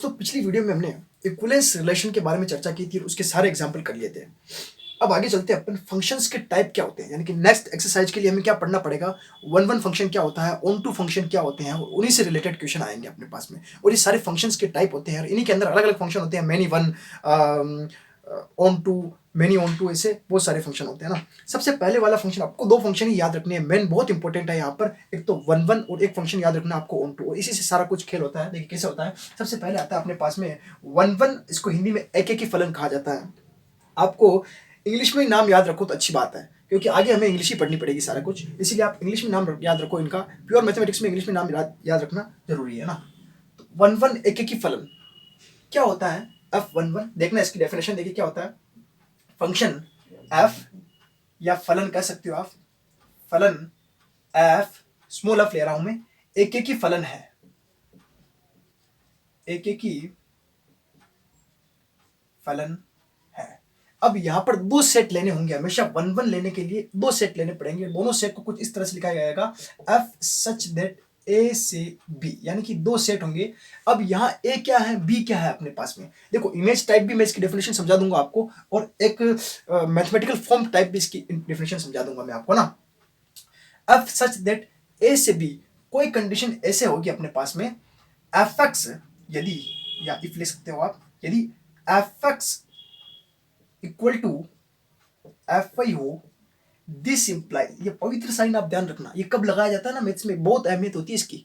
तो पिछली वीडियो में हमने इक्विवेलेंस रिलेशन के बारे में चर्चा की थी और उसके सारे एग्जाम्पल कर लिए थे। अब आगे चलते हैं अपन फंक्शंस के टाइप क्या होते हैं, यानी कि नेक्स्ट एक्सरसाइज के लिए हमें क्या पढ़ना पड़ेगा, वन वन फंक्शन क्या होता है, ऑन टू फंक्शन क्या होते हैं, और उन्हीं से रिलेटेड क्वेश्चन आएंगे अपने पास में। और ये सारे फंक्शंस के टाइप होते हैं और इन्हीं के अंदर अलग अलग फंक्शन होते हैं, many one, on to, many on to, ऐसे बहुत सारे फंक्शन होते हैं ना। सबसे पहले वाला फंक्शन, आपको दो फंक्शन ही याद रखने हैं, मेन बहुत इंपॉर्टेंट है यहाँ पर, एक तो वन वन और एक फंक्शन याद रखना आपको ऑन टू, और इसी से सारा कुछ खेल होता है। देखिए कैसे होता है। सबसे पहले आता है अपने पास में वन वन, इसको हिंदी में एक एक ही फलन कहा जाता है। आपको इंग्लिश में नाम याद रखो तो अच्छी बात है, क्योंकि आगे हमें इंग्लिश ही पढ़नी पड़ेगी सारा कुछ, इसीलिए आप इंग्लिश में नाम याद रखो इनका। प्योर मैथमेटिक्स में इंग्लिश में नाम याद रखना जरूरी है ना। तो वन वन एक एक ही फलन क्या होता है, एफ वन वन। देखना इसकी डेफिनेशन देखिए क्या होता है। फंक्शन एफ, या फलन कह सकते हो आप, फलन एफ, स्मॉल एफ ले रहा हूं मैं, एक एक ही फलन है, एक एक ही फलन है। अब यहां पर दो सेट लेने होंगे, हमेशा वन वन लेने के लिए दो सेट लेने पड़ेंगे। दोनों सेट को कुछ इस तरह से लिखा जाएगा, एफ सच दैट ए से बी, यानी कि दो सेट होंगे। अब यहाँ ए क्या है, बी क्या है अपने पास में। देखो इमेज टाइप भी मैं इसकी डेफिनेशन समझा दूंगा आपको, और एक मैथमेटिकल फॉर्म टाइप भी इसकी डेफिनेशन समझा दूंगा मैं आपको ना। एफ सच दैट ए से बी, कोई कंडीशन ऐसे होगी अपने पास में, एफ एक्स यदि, या इफ ले सकते हो आप, यदि F X equal to F Y हो, दिस इंप्लाई, ये पवित्र साइन आप ध्यान रखना, ये कब लगाया जाता है ना मैथ्स में, बहुत अहमियत होती है इसकी,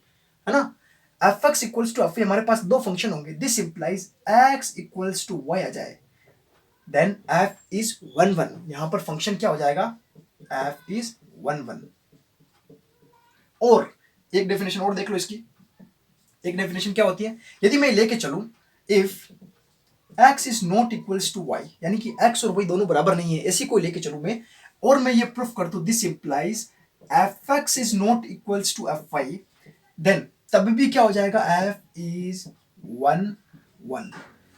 है ना। F x equals to F, हमारे पास दो फंक्शन होंगे, this implies X equals to Y आ जाए, then F is one one. यहां पर फंक्शन क्या हो जाएगा, एफ इज वन वन। और एक डेफिनेशन और देख लो इसकी, एक डेफिनेशन क्या होती है, यदि मैं लेके चलूं, if x is not equals to y, यानी कि x और y दोनों बराबर नहीं है, ऐसी कोई लेके चलूं मैं, और मैं ये प्रूफ कर दूं this implies F X is not equals to F Y, then तब भी क्या हो जाएगा, एफ इज वन वन।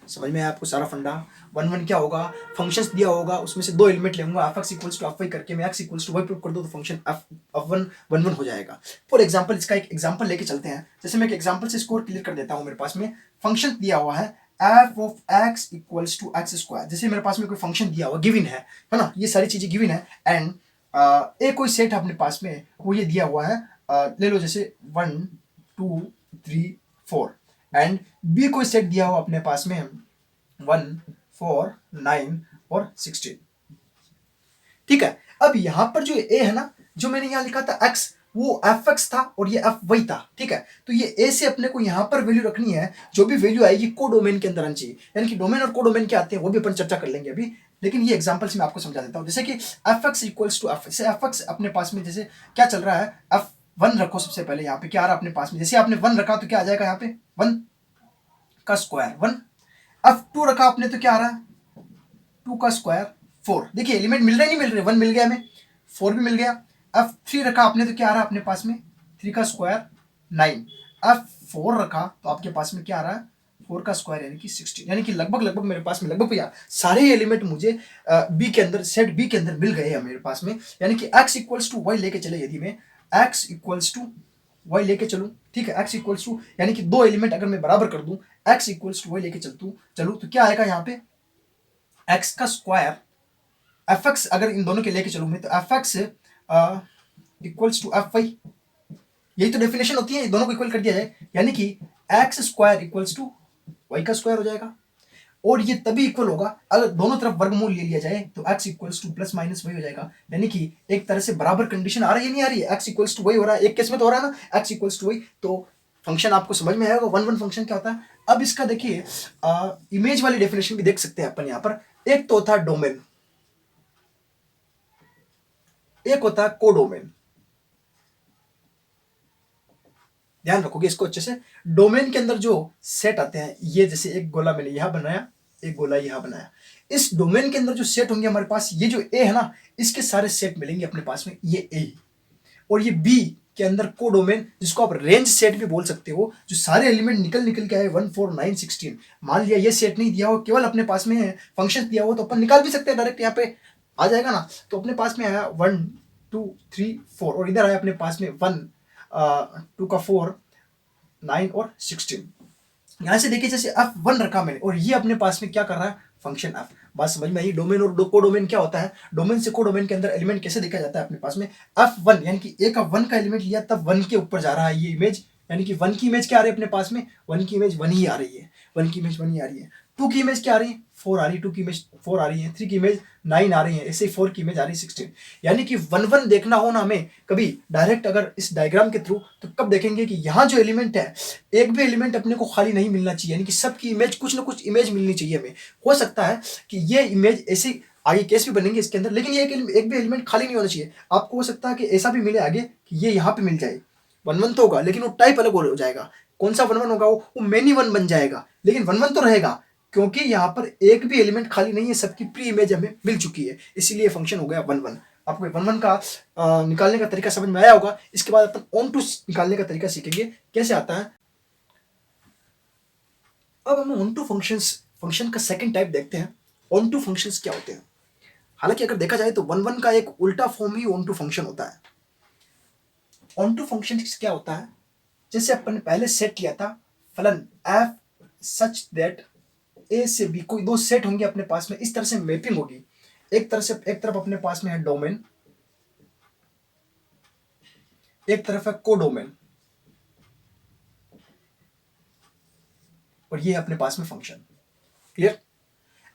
समझ में आया आपको सारा फंडा। वन वन क्या होगा, फंक्शंस दिया होगा, उसमें से दो एलिमेंट लेंगे, F x equals to F Y करके मैं X equals to Y proof कर दूं तो function F one one one हो जाएगा। फॉर एग्जांपल इसका एक एग्जांपल लेके चलते हैं, जैसे मैं एक एग्जांपल से स्कोर क्लियर कर देता हूं। मेरे पास में फंक्शन दिया हुआ है F of X equals to X square, जैसे मेरे पास में कोई फंक्शन दिया हुआ गिवन है ना, ये सारी चीजें गिवन है, एंड एक कोई सेट अपने पास में वो ये दिया हुआ है, ले लो जैसे 1 2 3 4, एंड बी कोई सेट दिया हुआ अपने पास में 1 4 9 और 16, ठीक है। अब यहां पर जो ए है ना, जो मैंने यहां लिखा था एक्स, वो एफ एक्स था और ये एफ वाई था, ठीक है। तो ये ए से अपने को यहां पर वैल्यू रखनी है, जो भी वैल्यू आएगी को डोमेन के अंदर आनी चाहिए, यानी कि डोमेन और को डोमेन क्या आते हैं वो भी अपन चर्चा कर लेंगे अभी, लेकिन ये एग्जांपल से मैं आपको समझा देता हूं। जैसे कि F x equals to F, F X अपने पास में जैसे क्या चल रहा है, एफ वन रखो सबसे पहले, यहाँ पे क्या आ रहा है अपने पास में, जैसे आपने वन रखा तो क्या आ जाएगा यहाँ पे, वन का स्क्वायर वन, एफ टू रखा आपने तो क्या आ रहा है, टू का स्क्वायर फोर। देखिए एलिमेंट मिल रहे नहीं मिल रहे, वन मिल गया हमें, फोर भी मिल गया। एफ थ्री रखा आपने तो क्या आ रहा है अपने पास में, थ्री का स्क्वायर नाइन। एफ फोर रखा तो आपके पास में क्या आ रहा है, फोर का स्क्वायर यानी कि 16, यानी कि लगभग लगभग मेरे पास में लगभग भैया सारे एलिमेंट मुझे बी के अंदर, सेट बी के अंदर मिल गए हैं मेरे पास में। यानी कि एक्स इक्वल्स टू वाई लेके चले, यदि मैं एक्स इक्वल्स टू वाई लेके चलूं, ठीक है, एक्स इक्वल्स टू, यानी कि दो एलिमेंट अगर मैं बराबर कर दूं, एक्स इक्वल्स टू वाई लेके चलूं तो क्या आएगा यहाँ पे, एक्स का स्क्वायर, एफ एक्स अगर इन दोनों के लेके चलूं मैं, तो F x equals to F Y, यही तो डेफिनेशन होती है, दोनों को इक्वल कर दिया जाए, यानी कि X square equals to Y का स्क्वायर हो जाएगा। और ये तभी इक्वल होगा अगर दोनों तरफ वर्गमूल ले लिया जाए, तो x equals two plus minus वही हो जाएगा, यानी कि एक तरह से बराबर कंडीशन आ रही है, नहीं आ रही है, x इक्वल्स टू वही हो रहा है, एक केस में तो हो रहा है ना x इक्वल्स टू वही, तो फंक्शन आपको समझ में आएगा वन वन फंक्शन क्या होता है। अब इसका देखिए इमेज वाली डेफिनेशन भी देख सकते हैं अपन यहाँ पर, एक तो होता है डोमेन, एक होता है कोडोमेन। ध्यान रखोगे इसको अच्छे से, डोमेन के अंदर जो सेट आते हैं, ये जैसे एक गोला मैंने यहां बनाया, एक गोला यहां बनाया, इस डोमेन के अंदर जो सेट होंगे हमारे पास, ये जो ए है ना, इसके सारे सेट मिलेंगे अपने पास में, ये ए। और ये बी के अंदर को डोमेन, जिसको आप रेंज सेट भी बोल सकते हो, जो सारे एलिमेंट निकल निकल के आए 1 4 9 16। मान लिया ये सेट नहीं दिया हो, केवल अपने पास में फंक्शन दिया हो, तो अपन निकाल भी सकते हैं, डायरेक्ट यहाँ पे आ जाएगा ना। तो अपने पास में आया 1 2 3 4, और इधर आया अपने पास में 1 2 का 4 9 और 16। यहां से देखिए जैसे f1 रखा मैंने और ये अपने पास में क्या कर रहा है, फंक्शन f। बात समझ में आई। डोमेन और कोडोमेन क्या होता है, डोमेन से कोडोमेन के अंदर एलिमेंट कैसे देखा जाता है अपने पास में, f1 यानी कि एक वन का एलिमेंट लिया तब वन के ऊपर जा रहा है ये इमेज, यानी कि वन की इमेज क्या आ रही है अपने पास में, वन की इमेज वन ही आ रही है, वन की इमेज वन ही आ रही है। टू की इमेज क्या आ रही है, फोर आ रही है, टू की इमेज फोर आ रही है, थ्री की इमेज नाइन आ रही है, ऐसे ही फोर की इमेज आ रही है 16। यानी कि वन वन देखना हो ना हमें कभी डायरेक्ट अगर इस डायग्राम के थ्रू, तो कब देखेंगे कि यहाँ जो एलिमेंट है एक भी एलिमेंट अपने को खाली नहीं मिलना चाहिए, यानी कि सबकी इमेज कुछ ना कुछ इमेज मिलनी चाहिए हमें। हो सकता है कि ये इमेज ऐसी आगे केस भी बनेंगे इसके अंदर, लेकिन ये एक भी एलिमेंट खाली नहीं होना चाहिए। आपको हो सकता है कि ऐसा भी मिले आगे कि ये यहाँ पे मिल जाए, वन वन तो होगा लेकिन वो टाइप अलग हो जाएगा। कौन सा वन वन होगा, वो मेनी वन बन जाएगा, लेकिन वन वन तो रहेगा क्योंकि यहाँ पर एक भी एलिमेंट खाली नहीं है, सबकी प्री इमेज हमें मिल चुकी है, इसीलिए फंक्शन हो गया वन वन। आपको वन वन का निकालने का तरीका समझ में आया होगा। इसके बाद अपन ऑन टू निकालने का तरीका सीखेंगे कैसे आता है। अब हम ऑन टू फंक्शन का सेकंड टाइप देखते हैं, ऑन टू फंक्शंस क्या होते हैं। हालांकि अगर देखा जाए तो वन वन का एक उल्टा फॉर्म ही ऑन टू फंक्शन होता है। ऑन टू फंक्शन क्या होता है, जैसे अपन ने पहले सेट लिया था फलन एफ सच दैट ए से बी, कोई दो सेट होंगे अपने पास में, इस तरह से मैपिंग होगी। एक तरफ अपने पास में है डोमेन, एक तरफ है कोडोमेन, और ये है अपने पास में फंक्शन। क्लियर।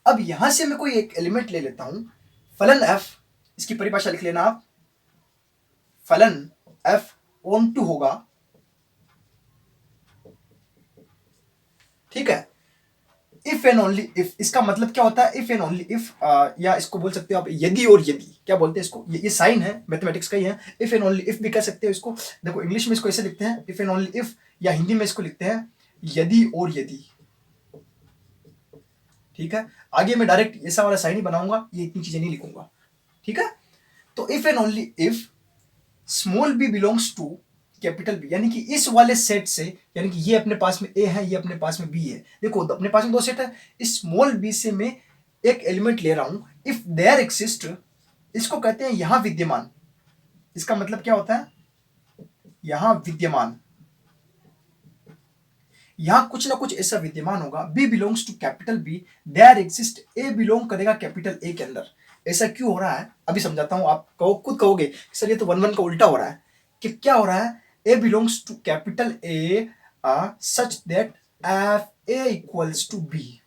अब यहां से मैं कोई एक एलिमेंट ले लेता हूं फलन एफ, इसकी परिभाषा लिख लेना आप, फलन एफ ऑन टू होगा, ठीक है, इफ एंड ओनली इफ। इसका मतलब क्या होता है, इफ एंड ओनली इफ, या इसको बोल सकते हो आप यदि और यदि, क्या बोलते हैं इसको, ये साइन है मैथमेटिक्स का ही है, इफ एंड ओनली इफ भी कह सकते हो इसको। देखो इंग्लिश में इसको ऐसे लिखते हैं इफ एंड ओनली इफ, या हिंदी में इसको लिखते हैं यदि और यदि, ठीक है। आगे मैं डायरेक्ट ऐसा वाला साइन ही बनाऊंगा, ये इतनी चीजें नहीं लिखूंगा, ठीक है। तो if and only if small B belongs to capital B, यानी कि इस वाले सेट से, यानी कि ये अपने पास में ए है, ये अपने पास में बी है, देखो अपने पास में दो सेट है, इस स्मॉल बी से मैं एक एलिमेंट ले रहा हूं, इफ देयर एक्सिस्ट, इसको कहते हैं यहां विद्यमान। इसका मतलब क्या होता है, यहां विद्यमान, यहां कुछ ना कुछ ऐसा विद्यमान होगा। B belongs to capital B, there exist A belong करेगा कैपिटल ए के अंदर। ऐसा क्यों हो रहा है अभी समझाता हूं, आप खुद कहोगे सर ये तो वन वन का उल्टा हो रहा है। कि क्या हो रहा है, A belongs to capital A such that F A equals to B,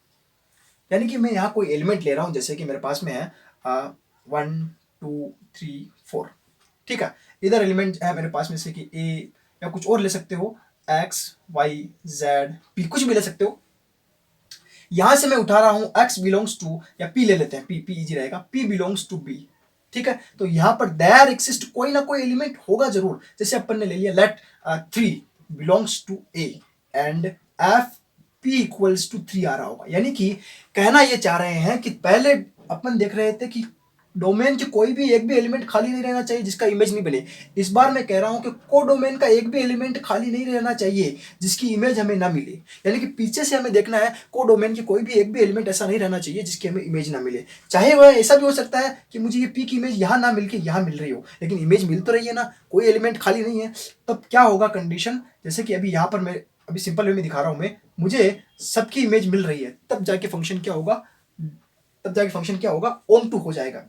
यानी कि मैं यहाँ कोई एलिमेंट ले रहा हूं, जैसे कि मेरे पास में है 1 2 3 4, ठीक है। इधर एलिमेंट है मेरे पास में से कि ए, या कुछ और ले सकते हो, एक्स वाई जेड पी, कुछ भी ले सकते हो। यहां से मैं उठा रहा हूं एक्स बिलोंग्स टू, या पी ले लेते हैं, पी इजी रहेगा, पी बिलोंग्स टू बी, ठीक है। तो यहां पर देयर एक्सिस्ट कोई ना कोई एलिमेंट होगा जरूर। जैसे अपन ने ले लिया let 3 belongs to A and F P equals to 3 आ रहा होगा, यानी कि कहना ये चाह रहे हैं कि पहले अपन देख रहे थे कि डोमेन के कोई भी एक भी एलिमेंट खाली नहीं रहना चाहिए जिसका इमेज नहीं बने। इस बार मैं कह रहा हूं कि कोडोमेन का एक भी एलिमेंट खाली नहीं रहना चाहिए जिसकी इमेज हमें ना मिले, यानी कि पीछे से हमें देखना है कोडोमेन की कोई भी एक भी एलिमेंट ऐसा नहीं रहना चाहिए जिसकी हमें इमेज ना मिले। चाहे वह ऐसा भी हो सकता है कि मुझे ये पी की इमेज यहाँ ना मिल के यहाँ मिल रही हो, लेकिन इमेज मिल तो रही है ना, कोई एलिमेंट खाली नहीं है। तब क्या होगा कंडीशन, जैसे कि अभी यहाँ पर मैं अभी सिंपल वे में दिखा रहा हूं, मैं मुझे सबकी इमेज मिल रही है, तब जाके फंक्शन क्या होगा, ऑन टू हो जाएगा।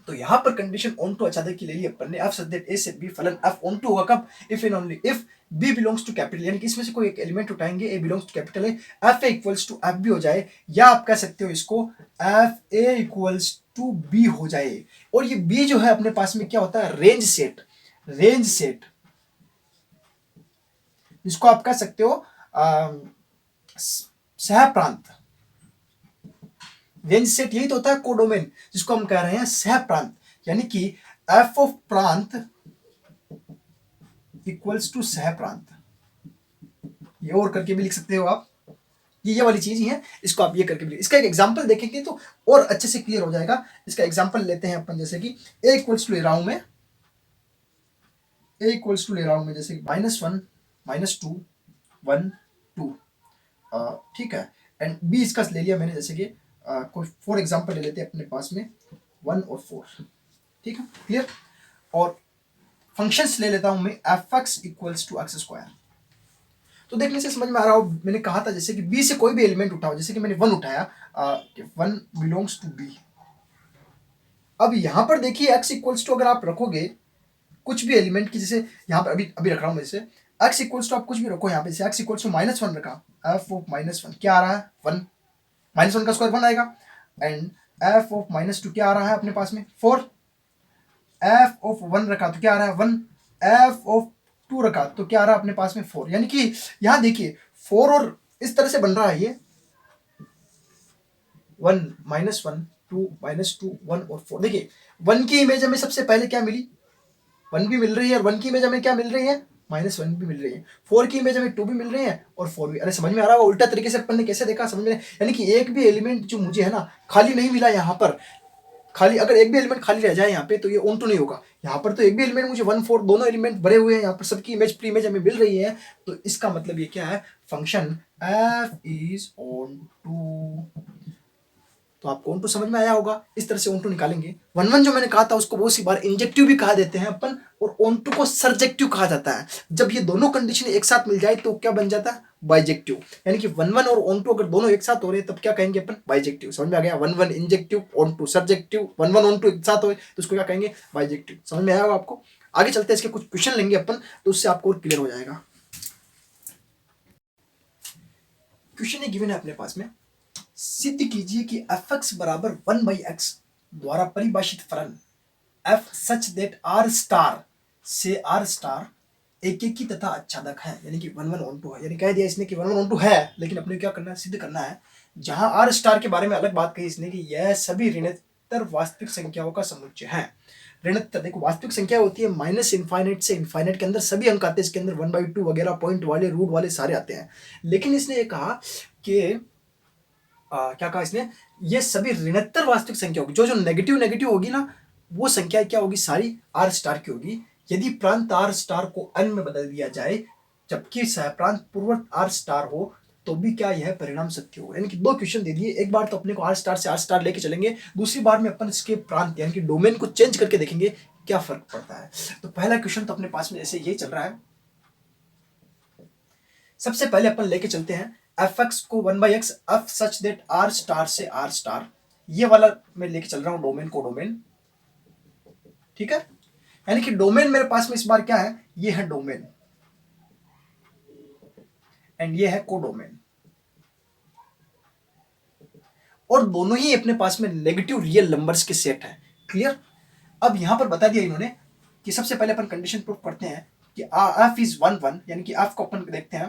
तो यहां पर कंडीशन ऑन टू अचानक की ले ली अपन ने, एफ सच दैट ए से बी, फलन एफ ऑन टू होगा कब, if and only if B belongs to capital, यानी कि इसमें से कोई एक एलिमेंट उठाएंगे, ए बिलोंग्स टू कैपिटल है, F A equals to F B हो जाए, या आप कह सकते हो इसको F A equals to B हो जाए। और ये बी जो है अपने पास में क्या होता है, रेंज सेट, जिसको आप कह सकते हो सह प्रांत। रेंज सेट यही तो होता है कोडोमेन, जिसको हम कह रहे हैं सह प्रांत, यानी कि एफ ऑफ प्रांत इक्वल्स टू सह प्रांत। ये और करके भी लिख सकते हो आप, ये वाली चीज ही है, इसको आप ये करके भी। इसका एक एग्जांपल देखेंगे तो और अच्छे से क्लियर हो जाएगा। इसका एग्जांपल लेते हैं अपन, जैसे कि ए इक्वल्स टू ले रहा हूं मैं, जैसे कि -1 -2 1 2, ठीक है। एंड बी इसका ले लिया मैंने, जैसे कि कोई फॉर एग्जांपल ले लेते हैं अपने पास में 1 और 4, ठीक है, क्लियर। और फंक्शंस ले लेता हूं मैं, F x equals to X square. तो देखने से समझ में आ रहा हो, मैंने कहा था जैसे कि बी से कोई भी एलिमेंट उठाओ, जैसे कि मैंने 1 उठाया, 1 बिलोंग्स टू बी। अब यहाँ पर देखिए x इक्वल्स टू अगर आप रखोगे कुछ भी एलिमेंट की, जैसे यहाँ पर अभी अभी रख रहा हूँ मैं, जैसे x इक्वल्स टू आप कुछ भी रखो यहाँ पे, जैसे x इक्वल्स टू -1 रखा, f ऑफ -1 क्या आ रहा है 1, -1 का स्क्वायर 1 आएगा, एंड f ऑफ -2 क्या आ रहा है अपने पास में 4, f ऑफ 1 रखा तो क्या आ रहा है 1, f ऑफ 2 रखा तो क्या आ रहा है अपने पास में 4। यानी कि यहाँ देखिए 4 और इस तरह से बन रहा है ये 1 -1 2 -2 1 और 4। देखिए 1 की इमेज हमें सबसे पहले क्या मिली, 1 भी मिल रही है, और 1 की इमेज हमें क्या मिल रही है -1 भी मिल रही है, 4 की इमेज हमें 2 भी मिल रही है और 4 भी। अरे समझ में आ रहा है, उल्टा तरीके से अपन ने कैसे देखा समझ में, यानी कि एक भी एलिमेंट जो मुझे है ना खाली नहीं मिला यहाँ पर, खाली अगर एक भी एलिमेंट खाली रह जाए यहाँ पे तो ये ऑन टू नहीं होगा। यहाँ पर तो एक भी एलिमेंट मुझे 1 4 दोनों एलिमेंट भरे हुए हैं, यहाँ पर सबकी इमेज प्री इमेज हमें मिल रही है, तो इसका मतलब ये क्या है, function f is on to. तो आपको ऑन टू समझ में आया होगा, इस तरह से ऑन टू निकालेंगे। 1 1 जो मैंने कहा था उसको बहुत सी बार इंजेक्टिव भी कहा देते हैं अपन, और ऑन टू को सरजेक्टिव कहा जाता है। जब ये दोनों कंडीशन एक साथ मिल जाए तो क्या बन जाता है, बाइजेक्टिव। यानी कि 1 1 और ऑन टू अगर दोनों एक साथ हो रहे हैं तब क्या कहेंगे अपन, बाइजेक्टिव। समझ में आ गया, 1 1 injective, onto surjective, 1 1 onto एक साथ हो तो उसको क्या कहेंगे, बाइजेक्टिव। समझ में आया होगा आपको। आगे चलते हैं, इसके कुछ क्वेश्चन लेंगे अपन, तो उससे आपको और क्लियर हो जाएगा। क्वेश्चन ये गिवन है अपने पास में, सिद्ध कीजिए कि fx बराबर 1/x द्वारा परिभाषित फलन f such that r star से r स्टार एकेकी तथा आच्छादक है। यानी कि 1 1 ऑन टू है, यानी कह दिया इसने कि 1 1 ऑन टू है, लेकिन अपने क्या करना है, सिद्ध करना है। जहां r स्टार के बारे में अलग बात कही इसने कि यह सभी ऋणात्मक वास्तविक संख्याओं का समुच्चय है। ऋणात्मक देखो, वास्तविक संख्या होती है माइनस इनफाइनाइट से इनफाइनाइट के अंदर सभी अंक आते हैं, इसके अंदर 1/2 वगैरह पॉइंट वाले रूट वाले सारे आते हैं। लेकिन इसने ये कहा कि क्या कहा इसने, ये सभी ऋणात्मक वास्तविक संख्या होगी, जो जो नेगेटिव नेगेटिव होगी ना वो संख्या क्या होगी, सारी आर स्टार की होगी। यदि प्रांत आर स्टार को n में बदल दिया जाए जबकि सहप्रांत पूर्वत आर स्टार हो तो भी क्या यह परिणाम सत्य होगा। यानी कि दो क्वेश्चन दे दिए, एक बार तो अपने को आर स्टार से आर स्टार लेके चलेंगे, दूसरी बार में अपन इसके प्रांत यानी कि डोमेन को चेंज करके देखेंगे क्या फर्क पड़ता है। तो पहला क्वेश्चन तो अपने पास में जैसे यही चल रहा है। सबसे पहले अपन लेके चलते हैं fx को 1/x f such that r star से r स्टार, ये वाला मैं लेके चल रहा हूं डोमेन को डोमेन, ठीक है। यानी कि डोमेन मेरे पास में इस बार क्या है, ये है डोमेन एंड ये है कोडोमेन, और दोनों ही अपने पास में नेगेटिव रियल नंबर्स के सेट है। क्लियर। अब यहां पर बता दिया इन्होंने कि सबसे पहले अपन कंडीशन प्रूफ करते हैं कि f इज 1 1, यानी कि f को अपन देखते हैं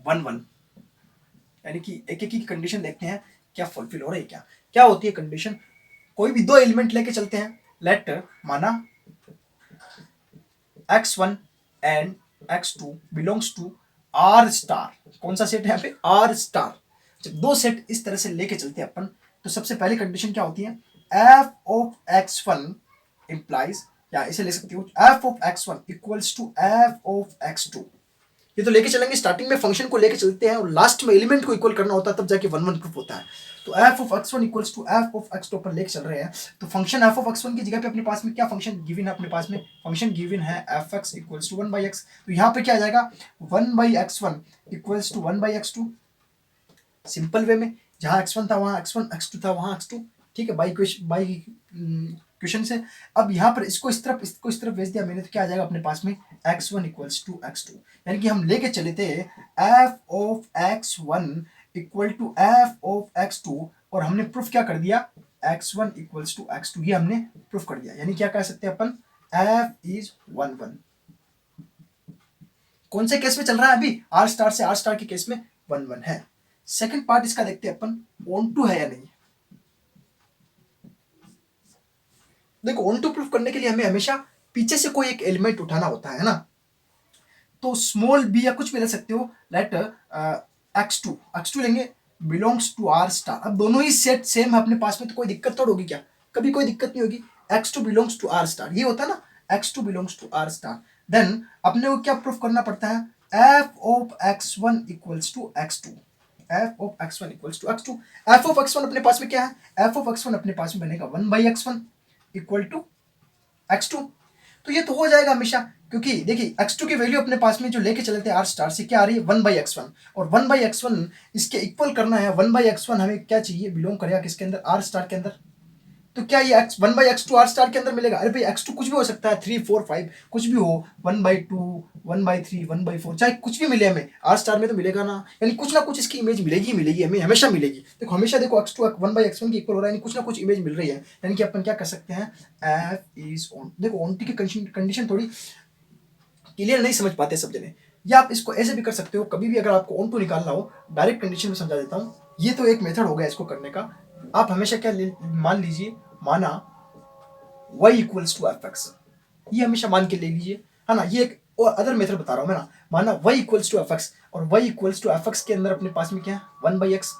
1 1, यानी कि एक एक की कंडीशन देखते हैं क्या फुलफिल हो रही है। क्या क्या होती है कंडीशन, कोई भी दो एलिमेंट लेके चलते हैं, लेट माना x1 and x2 belongs to r star. कौन सा सेट है यहाँ पे, r स्टार। जब दो सेट इस तरह से लेके चलते हैं अपन, तो सबसे पहली कंडीशन क्या होती है, f ऑफ x1 इंप्लाइज, या इसे ले सकते हो f of x1 equals to f of x2। ये तो लेके चलेंगे, स्टार्टिंग में फंक्शन को लेके चलते हैं और लास्ट में एलिमेंट को इक्वल करना होता है, तब जाके 1 1 प्रूफ होता है। तो f of x1 equals to f of x2 पर लेके चल रहे हैं, तो फंक्शन f ऑफ x1 की जगह पे अपने पास में क्या फंक्शन गिवन है, अपने पास में फंक्शन गिवन है fx इक्वल्स टू 1/x। तो यहाँ पे क्या आ जाएगा 1/x1 equals to 1/x2, simple way में, जहां x1 था वहां x1, x2 था वहां x2, ठीक है, बाई क्वेश्चन से। अब यहाँ पर इसको इस तरफ भेज दिया मैंने, तो क्या आ जाएगा अपने पास में x1 इक्वल्स टू x2। यानी कि हम लेके चले थे f of x1 equal to f of x2, और हमने प्रूफ क्या कर दिया, x1 इक्वल्स टू x2, ये हमने प्रूफ कर दिया। यानी क्या कह सकते हैं अपन, f इज 1 1। कौन से केस में चल रहा है अभी, r स्टार से r स्टार के केस में 1 1 है। सेकंड पार्ट इसका देखते हैं अपन, ऑन टू है या नहीं। देखो ऑन टू प्रूफ करने के लिए हमें हमेशा पीछे से कोई एक एलिमेंट उठाना होता है ना, तो स्मॉल बी या कुछ भी ले सकते हो, लेट x2 लेंगे बिलोंग्स टू r स्टार। अब दोनों ही सेट सेम है अपने पास में, तो कोई दिक्कत थोड़ी होगी क्या, कभी कोई दिक्कत नहीं होगी। x2 belongs to r star, ये होता है ना, x2 belongs to r star. Then अपने को क्या प्रूफ करना पड़ता है, f of x1 equals to x2, f of x1 equals to x2। f of x1 अपने पास में क्या है, f ऑफ x1 अपने पास में बनेगा 1/x1 इक्वल टू x2। तो ये तो हो जाएगा हमेशा, क्योंकि देखिए x2 की वैल्यू अपने पास में जो लेके चले थे आर स्टार से क्या आ रही है 1/x1, और 1/x1 इसके इक्वल करना है। 1/x1 हमें क्या चाहिए, बिलोंग करेगा किसके अंदर, आर स्टार के अंदर। तो क्या ये x 1/x2 आर स्टार के अंदर मिलेगा? अरे भाई x2 कुछ भी हो सकता है, 3 4 5 कुछ भी हो, 1/2 1/3 1/4 चाहे कुछ भी मिले हमें, आर स्टार में तो मिलेगा ना, यानी कुछ ना कुछ इसकी इमेज मिलेगी ही मिलेगी, हमें हमेशा मिलेगी। देखो हमेशा देखो x2 1/x1 के इक्वल हो रहा है, यानी कुछ ना कुछ इमेज मिल रही है, यानी कि अपन क्या कर सकते हैं, f इज ऑन। देखो ऑन की कंडीशन थोड़ी क्लियर नहीं समझ पाते सब जने, या आप इसको ऐसे भी कर सकते हो, कभी भी अगर आपको ऑन टू निकालना हो, डायरेक्ट कंडीशन में समझा देता हूँ। ये तो एक मेथड हो गया इसको करने का। आप हमेशा क्या मान लीजिए, माना y equals to F X, ये हमेशा मान के ले लीजिए, है ना। ये एक और अदर मेथड बता रहा हूँ मैं ना, माना y equals to F X, और y equals to F X के अंदर अपने पास में क्या है 1/x,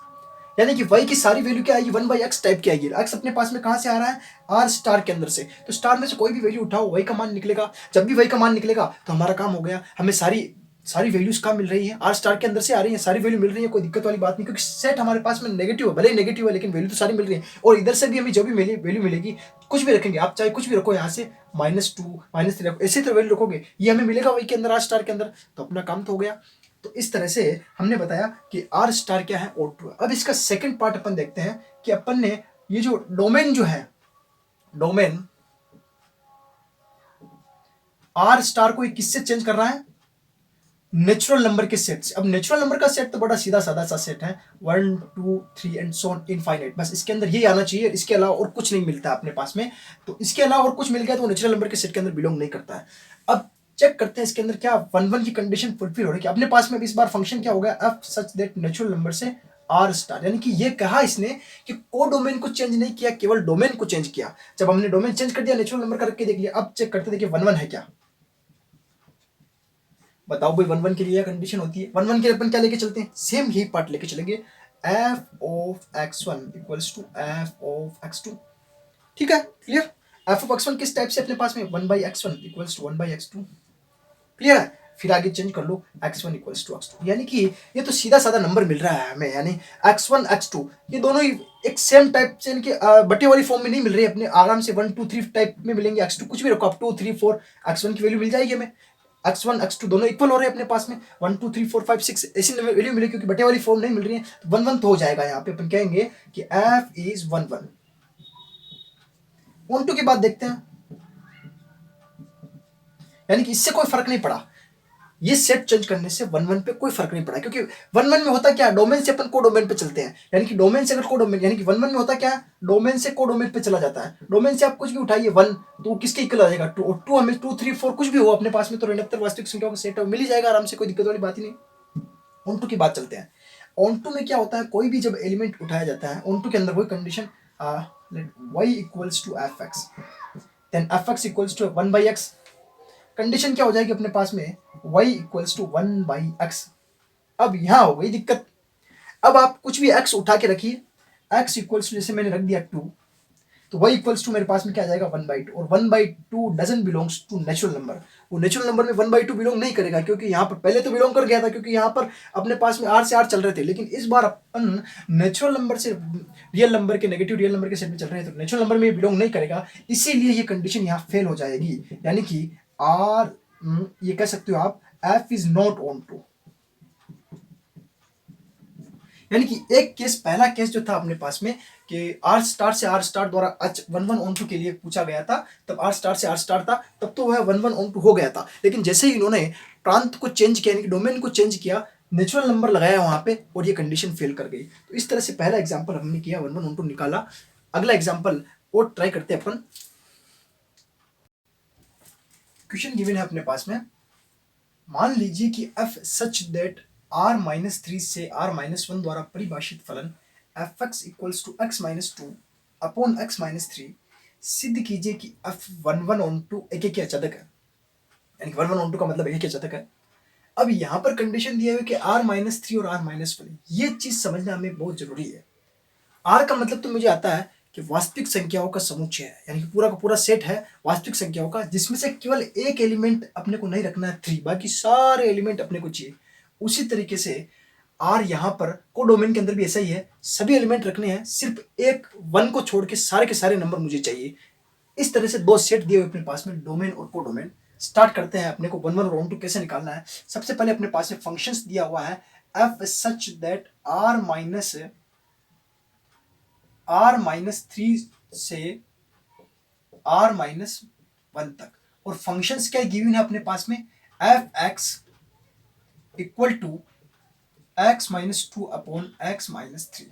यानी कि y की सारी वैल्यू क्या आएगी 1/x टाइप की आएगी। x अपने पास में कहाँ से आ रहा है, आर स्टार के अंदर से, तो स्टार में से कोई भी वैल्यू उठाओ y का मान निकलेगा। जब भी y का मान निकलेगा तो हमारा काम हो गया, हमें सारी सारी वैल्यूज कहाँ मिल रही है, आर स्टार के अंदर से आ रही है, सारी वैल्यू मिल रही है, कोई दिक्कत वाली बात नहीं, क्योंकि सेट हमारे पास में नेगेटिव है, भले ही नेगेटिव है लेकिन वैल्यू तो सारी मिल रही है। और इधर से भी हमें जो भी वैल्यू मिलेगी, कुछ भी रखेंगे आप, चाहे कुछ भी रखो यहाँ से -2 -3 रखो, ऐसे तो वैल्यू रखोगे, ये हमें मिलेगा वही के अंदर आर स्टार के अंदर, तो अपना काम तो हो गया। तो इस तरह से हमने बताया कि आर स्टार क्या है, O2 है। अब इसका सेकंड पार्ट अपन देखते हैं कि अपन ने ये जो डोमेन जो है, डोमेन आर स्टार को किससे चेंज कर रहा है, नेचुरल नंबर के सेट से। अब नेचुरल नंबर का सेट तो बड़ा सीधा साधा सा सेट है, 1 2 3 एंड सो ऑन इनफाइनाइट, बस इसके अंदर ये आना चाहिए, इसके अलावा और कुछ नहीं मिलता अपने पास में। तो इसके अलावा और कुछ मिल गया तो वो नेचुरल नंबर के सेट के अंदर बिलोंग नहीं करता है। अब चेक करते हैं इसके अंदर क्या 1 1 की कंडीशन फुलफिल हो रही है। अपने पास में इस बार फंक्शन क्या हो गया, F such that natural number से आर स्टार, यानी कि ये कहा इसने कि को डोमेन को चेंज नहीं किया, केवल डोमेन को चेंज किया। जब हमने डोमेन चेंज कर दिया, नेचुरल नंबर करके देख लिया, अब चेक करते देखिए 1 1 है क्या, बताओ भाई 1 1 के लिए कंडीशन होती है। 1 1 के लिए अपन क्या लेके चलते हैं, सेम ही पार्ट लेके चलेंगे, f of x1 equals to f of x2। ठीक है, क्लियर। f ऑफ x1 किस टाइप से अपने पास में 1/x1 equals to 1/x2, clear है। फिर आगे चेंज कर लो x1 इक्वल्स टू x2, यानी कि ये तो सीधा साधा नंबर मिल रहा है हमें, यानी x1 x2 ये दोनों ही एक सेम टाइप से, इनके बटे वाली फॉर्म में नहीं मिल रही है, अपने आराम से 1 2 3 टाइप में मिलेंगे। x2 कुछ भी रखो आप, 2 3 4 x1 की वैल्यू मिल जाएगी हमें, x1 x2 दोनों इक्वल हो रहे हैं अपने पास में, 1 2 3 4 5 6 ऐसी वैल्यू मिले, क्योंकि बटे वाली फॉर्म नहीं मिल रही है, तो 1 1 तो हो जाएगा। यहाँ पे अपन कहेंगे कि f इज 1 1। 1 2 के बाद देखते हैं, यानी कि इससे कोई फर्क नहीं पड़ा, ये सेट चेंज करने से 1 1 पे कोई फर्क नहीं पड़ा, क्योंकि 1 1 में होता क्या, डोमेन से अपन को डोमेन पे चलते हैं, यानी कि डोमेन से अगर को डोमेन, यानी कि 1 1 में होता क्या, डोमेन से को डोमेन पे चला जाता है। डोमेन से आप कुछ भी उठाइए 1 तो किसके इक्वल आ जाएगा 2, 2 हमें 2 3 4 कुछ भी हो अपने पास में, तो ऋणात्मक वास्तविक संख्याओं का सेट मिल ही जाएगा आराम से, कोई दिक्कत वाली बात ही नहीं। ऑन टू की बात चलते हैं। ऑन टू में क्या होता है, कोई भी जब एलिमेंट उठाया जाता है ऑन टू के अंदर, वही condition let y equals to F x, then F x equals to 1/x, condition क्या हो जाएगी अपने पास में y इक्वल्स टू 1/x। अब यहां हो गई दिक्कत, अब आप कुछ भी x उठा के रखिए, x इक्वल्स टू जैसे मैंने रख दिया 2, तो y इक्वल्स टू मेरे पास में क्या आ जाएगा 1/2, और 1/2 doesn't belongs to natural number. वो नेचुरल नंबर में 1/2 बिलोंग नहीं करेगा, क्योंकि यहाँ पर पहले तो बिलोंग कर गया था, क्योंकि यहाँ पर अपने पास में r से r चल रहे थे, लेकिन इस बार अपन नेचुरल नंबर से रियल नंबर के, नेगेटिव रियल नंबर के सेट में चल रहे हैं, तो नेचुरल नंबर में बिलोंग नहीं करेगा, इसीलिए ये कंडीशन यहाँ फेल हो जाएगी, यानी कि r ये कह सकते हो आप f is not on to. यानी कि एक केस, पहला केस जो था अपने पास में कि आर स्टार से आर स्टार द्वारा 1 1 ऑन टू के लिए पूछा गया था, तब आर स्टार से आर स्टार था, तब तो वह 1 1 ऑन टू हो गया था। लेकिन जैसे ही इन्होंने प्रांत को चेंज किया, यानी कि डोमेन को चेंज किया, नेचुरल नंबर लगाया वहां पे, और ये कंडीशन फेल कर गई। तो इस तरह से पहला एग्जाम्पल हमने किया, 1 1 ऑन टू निकाला। अगला एग्जाम्पल और ट्राई करते हैं अपन। क्वेश्चन गिवन है अपने पास में, मान लीजिए कि f सच दैट r-3 से r-1 द्वारा परिभाषित फलन f(x = x-2 अपॉन x-3) सिद्ध कीजिए कि f11 ऑन2 एक के अचादक है, यानी कि 11 ऑन2 का मतलब एक के अचादक है। अब यहाँ पर कंडीशन दिया हुआ है कि r-3 और r-1, ये चीज समझना हमें बहुत जरूरी है। r का मतलब तो मुझे आता है कि वास्तविक संख्याओं का समुच्चय है, यानी कि पूरा का पूरा सेट है वास्तविक संख्याओं का, जिसमें से केवल एक एलिमेंट अपने को नहीं रखना है 3, बाकी सारे एलिमेंट अपने को चाहिए। उसी तरीके से आर यहाँ पर कोडोमेन के अंदर भी ऐसा ही है, सभी एलिमेंट रखने हैं, सिर्फ एक 1 को छोड़ के सारे के सारे नंबर मुझे चाहिए। इस तरह से दो सेट दिए हुए अपने पास में, डोमेन और कोडोमेन। स्टार्ट करते हैं अपने को 1 1 और 1 2 कैसे निकालना है। सबसे पहले अपने पास में फंक्शंस दिया हुआ है एफ सच दैट r-3 से r-1 तक, और फंक्शंस क्या गिवन है अपने पास में, F X equal to x-2 upon x-3।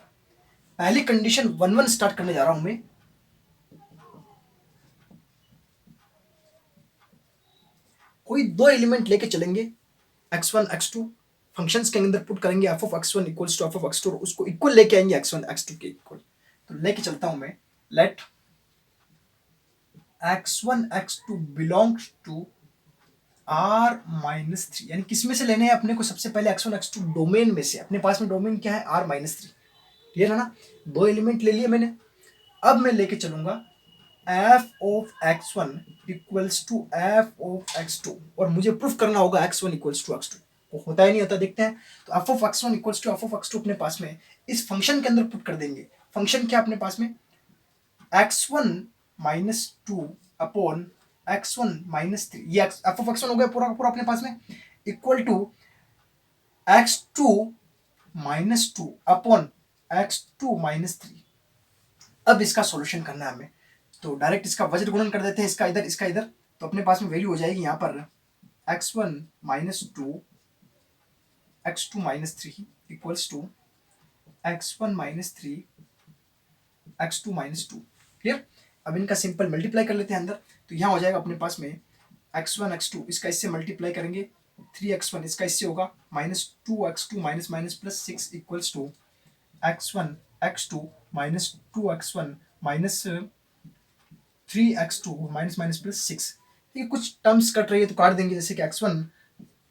पहली कंडीशन 1 1 स्टार्ट करने जा रहा हूं मैं। कोई दो एलिमेंट लेके चलेंगे x1 x2, फंक्शंस के अंदर पुट करेंगे F of x1 equals to F of x2 और उसको इक्वल लेके आएंगे x1 x2 के इक्वल। तो लेके चलता हूं मैं, late x1 x2 belongs to r-3, यानी किस में से लेने हैं अपने को, सबसे पहले x1 x2 डोमेन में से। अपने पास में डोमेन क्या है, r-3। क्लियर है ना, दो एलिमेंट ले लिए मैंने। अब मैं लेके चलूंगा f of x1 equals to f of x2, और मुझे प्रूफ करना होगा x1 इक्वल्स टू x2। वो होता ही नहीं होता, देखते हैं। तो f of x1 equals to f of x2 अपने पास में इस फंक्शन के अंदर पुट कर देंगे। फंक्शन क्या अपने पास में, x1 minus 2 upon x1 minus 3, ये f ऑफ x1 हो गया पूरा पूरा अपने पास में, equal to x2 minus 2 upon x2 minus 3। अब इसका सॉल्यूशन करना है हमें, तो डायरेक्ट इसका वज्र गुणन कर देते हैं, इसका इधर इसका इधर। तो अपने पास में वैल्यू हो जाएगी यहाँ पर x1 minus 2 x2 minus 3 equals to x1 minus 3 x2 minus 2। Clear. अब इनका सिंपल मल्टीप्लाई कर लेते हैं अंदर, तो यहाँ हो जाएगा अपने पास में x1 x2, इसका इससे मल्टीप्लाई करेंगे 3x1, इसका इससे होगा minus 2x2 minus minus plus 6 equals to x1 x2 minus 2x1 minus 3x2 minus minus plus 6। ठीक है, कुछ टर्म्स कट रही है तो काट देंगे, जैसे कि x1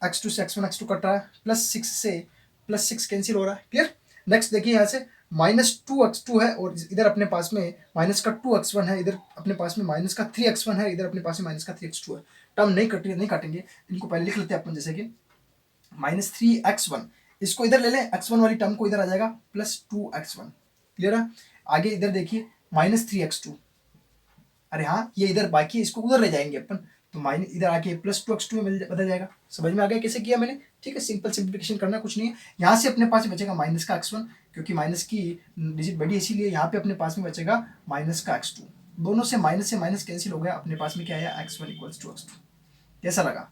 x2 से x1 x2 कट रहा है, प्लस 6 से प्लस 6 कैंसिल हो रहा है। क्लियर। नेक्स्ट देखिए यहाँ से माइनस 2x2 है और इधर अपने पास में माइनस का 2x1 है, इधर अपने पास में माइनस का 3x1 है, इधर अपने पास में माइनस का 3x2 है। टर्म नहीं कट रही, नहीं काटेंगे, इनको पहले लिख लेते हैं अपन, जैसे कि माइनस 3x1, इसको इधर ले लें, x1 वाली टर्म को इधर आ जाएगा प्लस 2x1। क्लियर है। आगे इधर देखिए माइनस 3x2, अरे हाँ ये इधर बाकी है, इसको उधर ले जाएंगे अपन, तो माइनस इधर आके प्लस 2x2 में बदल जाएगा। समझ में आ गया कैसे किया मैंने। ठीक है, सिंपल सिंप्लीफिकेशन करना कुछ नहीं है। यहाँ से अपने पास बचेगा माइनस का x1, क्योंकि माइनस की डिजिट बड़ी, इसीलिए यहाँ पे अपने पास में बचेगा माइनस का x2। दोनों से माइनस कैंसिल हो गया, अपने पास में क्या आया, x1 इक्वल्स टू x2। कैसा लगा,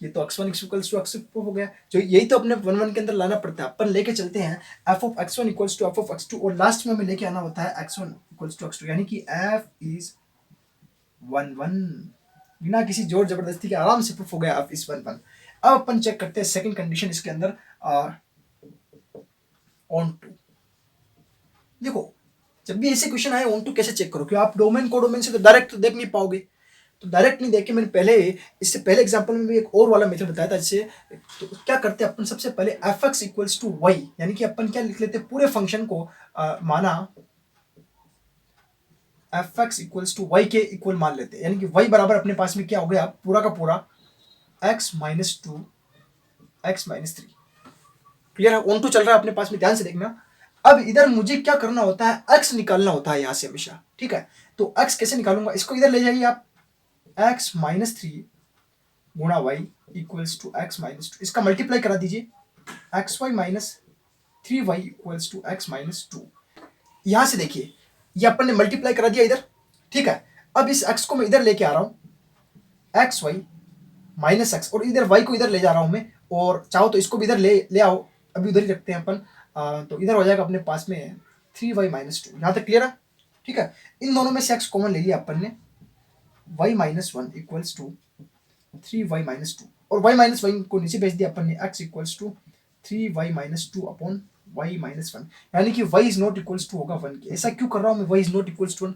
ये तो x1 इक्वल्स टू x2 हो गया। जो यही तो अपने 1 1 के अंदर लाना पड़ता है। अपन लेके चलते हैं f of x1 equals to f of x2, और लास्ट में हमें लेके आना होता है x1 इक्वल्स टू x2, यानी कि f इज 1 1। बिना किसी जोर जबरदस्ती के आराम से प्रूफ हो गया f इज 1 1। अब अपन चेक करते हैं सेकंड कंडीशन इसके अंदर ऑन टू। देखो जब भी ऐसे क्वेश्चन आए ऑन टू कैसे चेक करो, क्योंकि आप डोमेन को डोमेन से तो डायरेक्ट तो देख नहीं पाओगे। तो डायरेक्ट नहीं देखे, मैंने पहले इससे पहले एग्जांपल में भी एक और वाला मेथड बताया था जिससे, तो क्या करते हैं अपन, सबसे पहले f x equals to y, यानी कि अपन क्या लिख लेते हैं, पूरे फंक्शन को माना f x equals to y के इक्वल मान लेते हैं, यानी कि वाई बराबर अपने पास में क्या हो गया, पूरा का पूरा x minus 2 x minus 3। Clear है, ऑन टू चल रहा है अपने पास में, ध्यान से देखना। अब इधर मुझे क्या करना होता है, एक्स निकालना होता है यहाँ से हमेशा। ठीक है, तो एक्स कैसे निकालूंगा, इसको इधर ले जाइए आप, एक्स माइनस 3 गुणा y equals to x minus 2, इसका मल्टीप्लाई करा दीजिए, x y minus 3y equals to x minus 2। यहां से देखिए ये अपन ने मल्टीप्लाई करा दिया इधर। ठीक है, अब इस x को मैं इधर लेके आ रहा हूं, एक्स वाई माइनस एक्स, और इधर y को इधर ले जा रहा हूं मैं, और चाहो तो इसको भी इधर ले आओ, अभी उधर ही रखते हैं अपन। तो इधर हो जाएगा अपने पास में 3y माइनस 2। यहां तक क्लियर है। ठीक है, इन दोनों में से x कॉमन ले लिया अपन ने, y minus 1 equals to 3y minus 2, और y माइनस 1 को नीचे भेज दिया अपन ने, x equals to 3y minus 2 upon y minus 1, यानी कि y is not equals to होगा 1 के। ऐसा क्यों कर रहा हूं मैं, y is not equals to 1।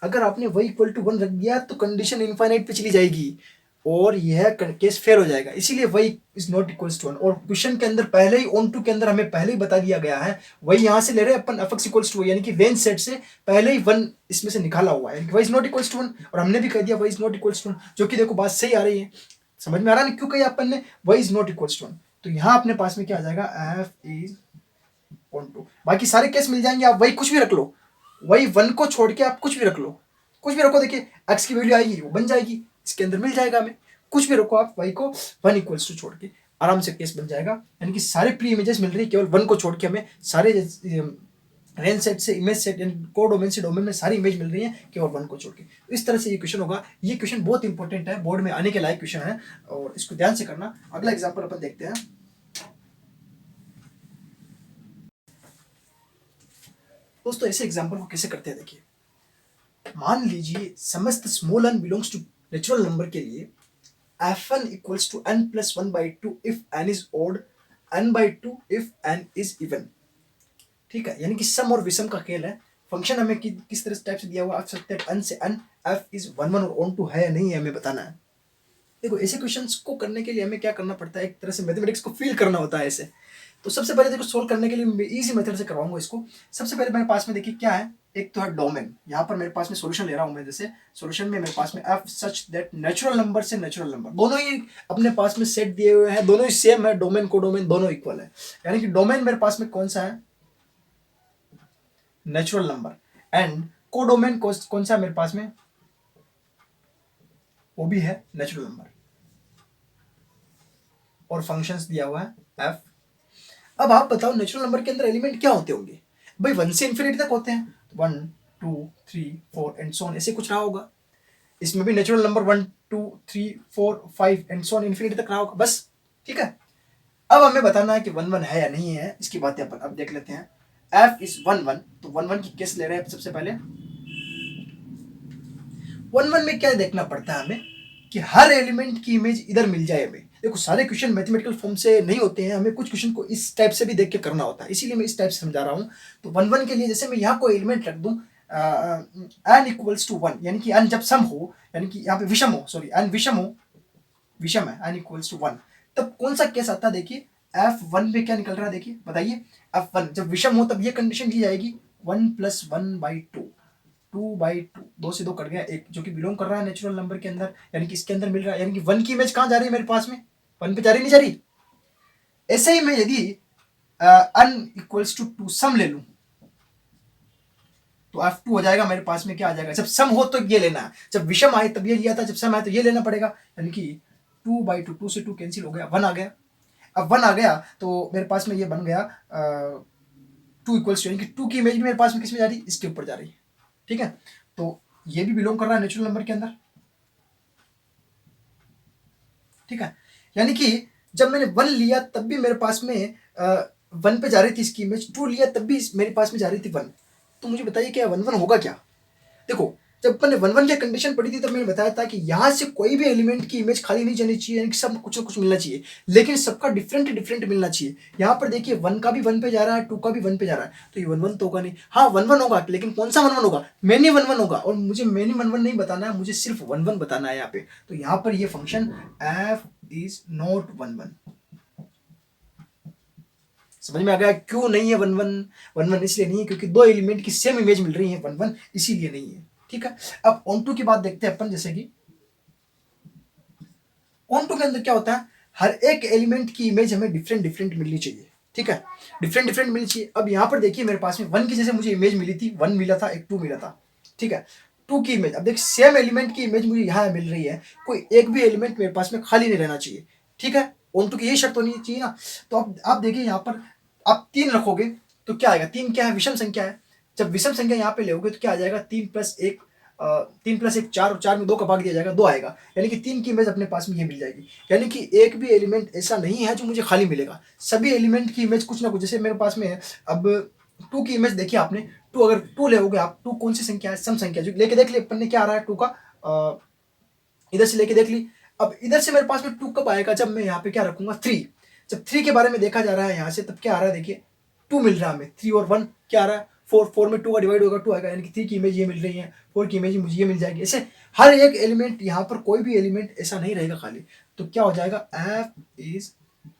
अगर आपने y इक्वल टू 1 रख दिया तो कंडीशन इनफाइनाइट पे चली जाएगी और यह केस फेयर हो जाएगा, इसीलिए y is not equals to 1। और क्वेश्चन के अंदर पहले ही ऑन टू के अंदर हमें पहले ही बता दिया गया है, वही यहां से ले रहे हैं अपन f x इक्वल्स टू, यानी कि वेन सेट से पहले ही 1 इसमें से निकाला हुआ है, y is not equals to 1, और हमने भी कह दिया y is not equals to 1, जो कि देखो बात सही आ रही है। समझ में आ रहा है क्यों कहा अपन ने y is not equals to 1। तो यहां अपने पास में क्या आ जाएगा, f इज ऑन टू। बाकी सारे केस मिल जाएंगे, आप वही कुछ भी रख लो, वही 1 को छोड़ के आप कुछ भी रख लो, कुछ भी रखो, देखिए x की वैल्यू आएगी वो बन जाएगी। इसके अंदर मिल जाएगा हमें, कुछ भी रखो आप y को 1 इक्वल्स टू छोड़ के, आराम से केस बन जाएगा। यानी कि सारे प्री इमेजेस मिल रही है, केवल 1 को छोड़ के हमें सारे रेंज सेट से इमेज सेट यानी कोडोमेन से डोमेन में सारी इमेज मिल रही है केवल 1 को छोड़ के। तो इस तरह से ये क्वेश्चन होगा। ये क्वेश्चन बहुत इंपॉर्टेंट है, बोर्ड में आने के लायक क्वेश्चन है और इसको ध्यान से करना। अगला एग्जांपल अपन देखते हैं। दोस्तों ऐसे एग्जांपल को कैसे करते हैं देखिए, मान लीजिए समस्त small n belongs to natural number के लिए f1 equals to n plus 1/2 if n is odd, n/2 if n is even. ठीक है, यानी कि सम और विषम का खेल है। फंक्शन हमें किस तरह टाइप से दिया हुआ, आप सकते हैं n से n f इज 1 1 और ऑन टू है या नहीं है हमें बताना है। देखो ऐसे क्वेश्चंस को करने के लिए हमें क्या करना पड़ता है, एक तरह से मैथमेटिक्स को फील करना होता है ऐसे। तो सबसे पहले देखो सोल्व करने के लिए मैं इजी मेथड से करवाऊंगा इसको। सबसे पहले मेरे पास में देखिए क्या है, एक तो है डोमेन। यहाँ पर मेरे पास में सॉल्यूशन ले रहा हूँ मैं, जैसे सॉल्यूशन में मेरे पास में f such that natural number से नेचुरल नंबर दोनों ही अपने पास में सेट दिए हुए हैं, दोनों ही सेम है, डोमेन को डोमेन दोनों इक्वल है। यानी कि डोमेन मेरे पास में कौन सा है, नेचुरल नंबर, एंड कोडोमेन कौन सा है मेरे पास में, वो भी है नेचुरल नंबर, और फंक्शंस दिया हुआ है f। अब आप बताओ नेचुरल नंबर के अंदर एलिमेंट क्या होते होंगे भाई, 1 से इंफिनिटी तक होते हैं, 1 2 3 4 एंड सो ऑन, ऐसे कुछ रहा होगा। इसमें भी natural number 1 2 3 4 5 and so on infinity तक रहा होगा बस। ठीक है, अब हमें बताना है कि 1 1 है या नहीं है, इसकी बातें अपन अब देख लेते हैं। f इज 1 1, तो 1 1 की केस ले रहे हैं सबसे पहले। 1 1 में क्या देखना पड़ता है हमें कि हर एलिमेंट की इमेज इधर मिल जाए हमें। देखो सारे क्वेश्चन मैथमेटिकल फॉर्म से नहीं होते हैं, हमें कुछ क्वेश्चन को इस टाइप से भी देख के करना होता है, इसीलिए मैं इस टाइप से समझा रहा हूँ। तो 1 1 के लिए जैसे मैं यहाँ कोई एलिमेंट रख दूँ n इक्वल्स टू 1, यानी कि n जब सम हो, यानी कि यहाँ पे विषम हो, सॉरी n विषम हो, विषम है n इक्वल्स टू 1, तब कौन सा केस आता है देखिए, f1 पे क्या निकल रहा है देखिए बताइए। f1 जब विषम हो तब ये कंडीशन दी जाएगी 1 प्लस 1/2, 2/2, 2 से 2 कट गया 1, जो कि बिलोंग कर रहा है नेचुरल नंबर के अंदर, यानी कि इसके अंदर मिल रहा है। यानी कि 1 की इमेज कहाँ जा रही है मेरे पास में, 1 पे जा रही नहीं जा रही। ऐसे ही मैं यदि n इक्वल्स टू 2 सम ले लूं तो f2 हो जाएगा मेरे पास में, क्या आ जाएगा, जब सम हो तो ये लेना है, जब विषम आए तब ये लिया था, जब सम आए तो ये लेना पड़ेगा। यानी कि 2/2, 2 से 2 कैंसिल हो गया, 1 आ गया। अब 1 आ गया तो मेरे पास में ये बन गया 2 इक्वल्स टू, यानी कि 2 की इमेज भी मेरे पास में किस में जा रही है, इसके ऊपर जा रही है। ठीक है, तो ये भी बिलोंग कर रहा है नेचुरल नंबर के अंदर। ठीक है, यानी कि जब मैंने 1 लिया तब भी मेरे पास में 1 पे जा रही थी इसकी इमेज, 2 लिया तब भी मेरे पास में जा रही थी 1। तो मुझे बताइए क्या 1 1 होगा क्या। देखो जब मैंने 1 1 की कंडीशन पढ़ी थी तब मैंने बताया था कि यहाँ से कोई भी एलिमेंट की इमेज खाली नहीं जानी चाहिए, यानी कि सब कुछ ना कुछ मिलना चाहिए, लेकिन सबका डिफरेंट डिफरेंट मिलना चाहिए। यहाँ पर देखिए 1 का भी 1 पे जा रहा है, 2 का भी 1 पे जा रहा है, तो ये 1 1 तो होगा नहीं। हाँ 1 1 होगा, लेकिन कौन सा 1 1 होगा, मैनी 1 1 होगा, और मुझे मैनी 1 1 नहीं बताना है, मुझे सिर्फ 1 1 बताना है यहाँ पे। तो यहाँ पर ये फंक्शन f इज नॉट 1 1। समझ में आ गया क्यों नहीं है 1 1। 1 1 इसलिए नहीं है क्योंकि दो एलिमेंट की सेम इमेज मिल रही है, 1 1 इसीलिए नहीं है। ठीक है, अब ऑन2 की बात देखते हैं अपन। जैसे कि ऑन2 के अंदर क्या होता है, हर एक एलिमेंट की इमेज हमें डिफरेंट डिफरेंट मिलनी चाहिए। ठीक है, डिफरेंट डिफरेंट मिलनी चाहिए। अब यहाँ पर देखिए मेरे पास में 1 की जैसे मुझे इमेज मिली थी, 1 मिला था, एक 2 मिला था। ठीक है, 2 की इमेज, अब देख सेम एलिमेंट की इमेज मुझे यहाँ मिल रही है, कोई एक भी एलिमेंट मेरे पास में खाली नहीं रहना चाहिए। ठीक है, ऑन2 की यही शर्त होनी चाहिए ना। तो अब आप देखिए यहाँ पर आप 3 रखोगे तो क्या आएगा, 3 क्या है, विषम संख्या है। जब विषम संख्या यहाँ पे लेोगे तो क्या आ जाएगा, 3+1, 3+1 4, और 4 में 2 का भाग दिया जाएगा, 2 आएगा। यानी कि 3 की इमेज अपने पास में ये मिल जाएगी। यानी कि एक भी एलिमेंट ऐसा नहीं है जो मुझे खाली मिलेगा, सभी एलिमेंट की इमेज कुछ ना कुछ, जैसे मेरे पास में है। अब 2 की इमेज देखिए आपने, 2 अगर 2 लेोगे आप, 2 कौन सी संख्या है, सम संख्या, जो लेके देख ली अपन ने क्या आ रहा है 2 का, इधर से लेके देख ली। अब इधर से मेरे पास में 2 कब आएगा, जब मैं यहाँ पे क्या रखूंगा 3। जब 3 के बारे में देखा जा रहा है यहाँ से, तब क्या आ रहा है देखिए 2 मिल रहा है हमें, 3 और 1 क्या आ रहा है 4, 4 में 2 का डिवाइड होगा 2 आएगा, यानी कि 3 की इमेज ये मिल रही है, 4 की इमेज मुझे ये मिल जाएगी। ऐसे हर एक एलिमेंट, यहाँ पर कोई भी एलिमेंट ऐसा नहीं रहेगा खाली। तो क्या हो जाएगा, f इज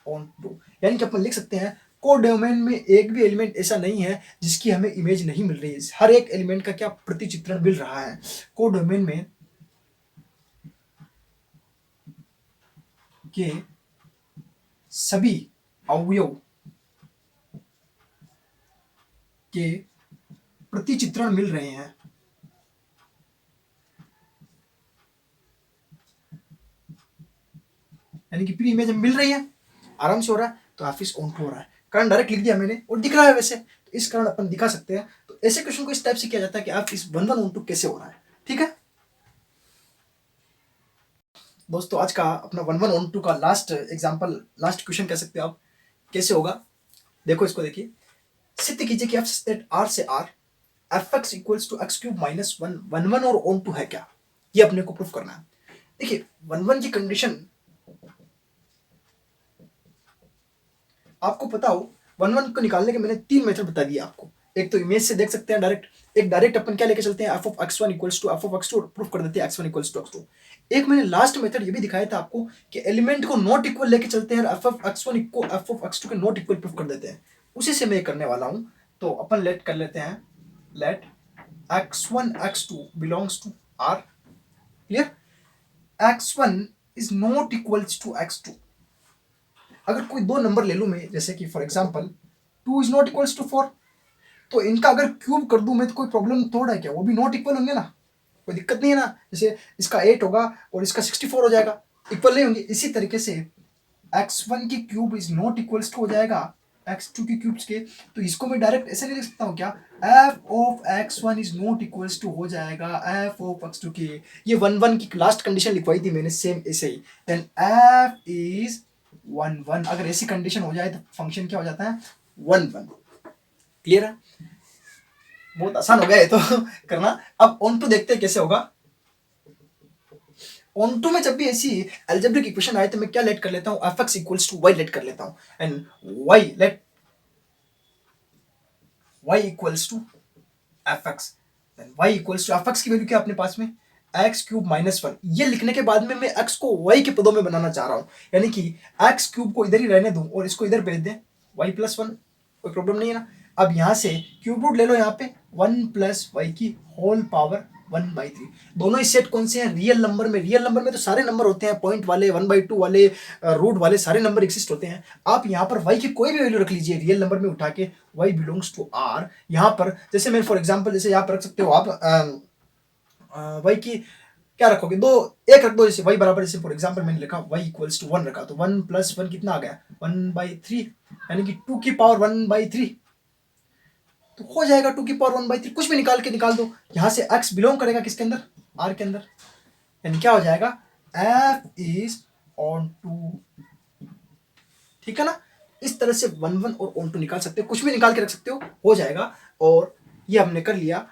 ऑन 2, यानी कि अपन लिख सकते हैं कोडोमेन में एक भी एलिमेंट ऐसा नहीं है जिसकी हमें इमेज नहीं मिल रही है, हर एक एलिमेंट का क्या प्रतिचित्रण मिल रहा है। कोडोमेन में के सभी अवयव के प्रतिचित्रण मिल रहे हैं। यानी कि प्री इमेज मिल रही है, आराम से हो रहा है, तो एफ इज ऑन टू हो रहा है। कारण डायरेक्ट लिख दिया मैंने और दिख रहा है वैसे, तो इस कारण अपन दिखा सकते हैं। तो ऐसे क्वेश्चन को इस टाइप से किया जाता है कि एफ इज 1 1 ऑन टू कैसे हो रहा है। ठीक है दोस्तों, आज का अपना 1 1 ऑन टू का लास्ट एग्जाम्पल, लास्ट क्वेश्चन कह सकते हो आप, कैसे होगा देखो इसको। देखिए, सिद्ध कीजिए कि एफ दैट आर से R f x equals to x cube minus 1 1 1 और ऑन टू है क्या, ये अपने को प्रूफ करना है। देखिए 1 1 की कंडीशन आपको पता हो, 1 1 को निकालने के मैंने 3 मेथड बता दिए आपको। एक तो इमेज से देख सकते हैं डायरेक्ट, एक डायरेक्ट अपन क्या लेके चलते हैं f of x one equals to F of x two, proof कर देते हैं x one equals to x two. एक मैंने लास्ट मेथड ये भी दिखाया था आपको कि एलिमेंट को नॉट इक्वल लेके चलते हैं, एफ ऑफ एक्स वन को एफ ऑफ एक्स टू के नॉट इक्वल प्रूफ कर देते हैं। उसी से मैं करने वाला हूं। तो अपन लेट कर लेते हैं, let x1 x2 belongs to R, क्लियर। x1 is not equals to x2। अगर कोई दो नंबर ले लूं मैं, जैसे कि for example 2 is not equals to 4, तो इनका अगर क्यूब कर दूं मैं तो कोई प्रॉब्लम थोड़ा है क्या, वो भी नॉट इक्वल होंगे ना, कोई दिक्कत नहीं है ना। जैसे इसका 8 होगा और इसका 64 हो जाएगा, इक्वल नहीं होंगे। इसी तरीके से x1 की cube is not equals to हो जाएगा x2 की क्यूब्स के। तो इसको मैं डायरेक्ट ऐसे नहीं लिख सकता हूँ क्या, f of x1 is not equals to हो जाएगा f ऑफ x2 के। ये 1 1 की लास्ट कंडीशन लिखवाई थी मैंने सेम ऐसे ही। देन f इज 1 1, अगर ऐसी कंडीशन हो जाए तो फंक्शन क्या हो जाता है 1 1। क्लियर है, बहुत आसान हो गया है तो करना। अब ऑन टू देखते हैं कैसे होगा। ऑन टू में जब भी ऐसी अलजेब्रिक इक्वेशन आए तो मैं क्या लेट कर लेता हूं, f x equals to y let कर लेता हूं। And y let y equals to F x, then y equals to F x की वैल्यू क्या अपने पास में एक्स क्यूब माइनस 1। ये लिखने के बाद में मैं एक्स को वाई के पदों में बनाना चाह रहा हूं, यानी कि एक्स क्यूब को इधर ही रहने दूं और इसको इधर भेज दें वाई प्लस 1, कोई प्रॉब्लम नहीं है ना। अब यहां से क्यूब रूट ले लो, यहाँ पे 1 प्लस वाई की होल पावर 1/3। दोनों ही सेट कौन से हैं, रियल नंबर में। रियल नंबर में तो सारे नंबर होते हैं, पॉइंट वाले 1/2 वाले रूट वाले सारे नंबर एग्जिस्ट होते हैं। आप यहाँ पर y की कोई भी वैल्यू रख लीजिए रियल नंबर में उठा के, y बिलोंग्स टू r। यहाँ पर जैसे मैं फॉर एग्जांपल जैसे यहाँ पर रख सकते हो आप y की क्या रखोगे, एक रख दो। जैसे y बराबर, जैसे फॉर एग्जांपल मैंने लिखा y इक्वल्स टू 1 रखा, तो 1 प्लस 1 कितना आ गया 1/3, यानी कि 2 की पावर 1/3। तो हो जाएगा 2 की पावर 1/3। कुछ भी निकाल दो, यहां से x बिलोंग करेगा किसके अंदर, r के अंदर, यानी क्या हो जाएगा f इज ऑन टू। ठीक है ना, इस तरह से 1 1 और ऑन टू निकाल सकते हो, कुछ भी निकाल के रख सकते हो जाएगा। और ये हमने कर लिया।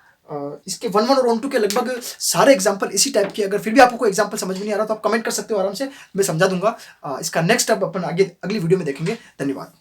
इसके 1 1 और ऑन टू के लगभग सारे एग्जांपल इसी टाइप के। अगर फिर भी आपको कोई एग्जांपल समझ में नहीं आ रहा तो आप कमेंट कर सकते हो, आराम से मैं समझा दूंगा। इसका नेक्स्ट अब अपन आगे अगली वीडियो में देखेंगे। धन्यवाद।